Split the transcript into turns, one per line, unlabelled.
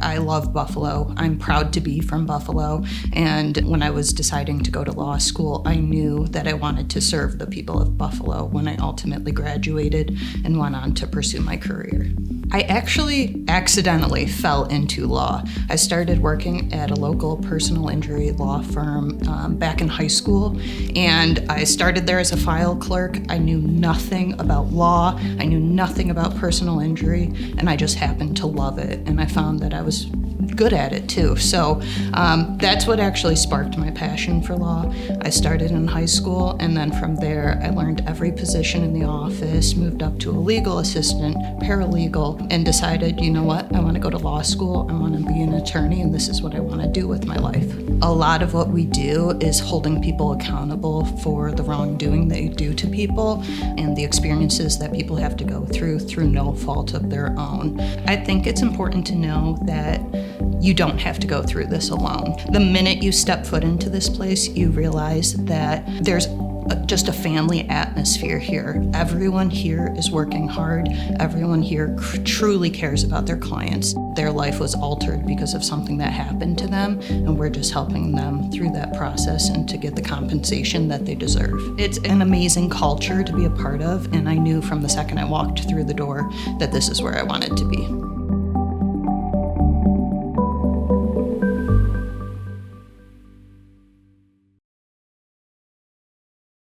I love Buffalo. I'm proud to be from Buffalo. And when I was deciding to go to law school, I knew that I wanted to serve the people of Buffalo when I ultimately graduated and went on to pursue my career. I actually accidentally fell into law. I started working at a local personal injury law firm back in high school, and I started there as a file clerk. I knew nothing about law. I knew nothing about personal injury, and I just happened to love it, and I found that I was good at it too. So that's what actually sparked my passion for law. I started in high school, and then from there I learned every position in the office, moved up to a legal assistant, paralegal, and decided, you know what, I want to go to law school, I want to be an attorney, and this is what I want to do with my life. A lot of what we do is holding people accountable for the wrongdoing they do to people and the experiences that people have to go through no fault of their own. I think it's important to know that you don't have to go through this alone. The minute you step foot into this place, you realize that there's just a family atmosphere here. Everyone here is working hard. Everyone here truly cares about their clients. Their life was altered because of something that happened to them, and we're just helping them through that process and to get the compensation that they deserve. It's an amazing culture to be a part of, and I knew from the second I walked through the door that this is where I wanted to be.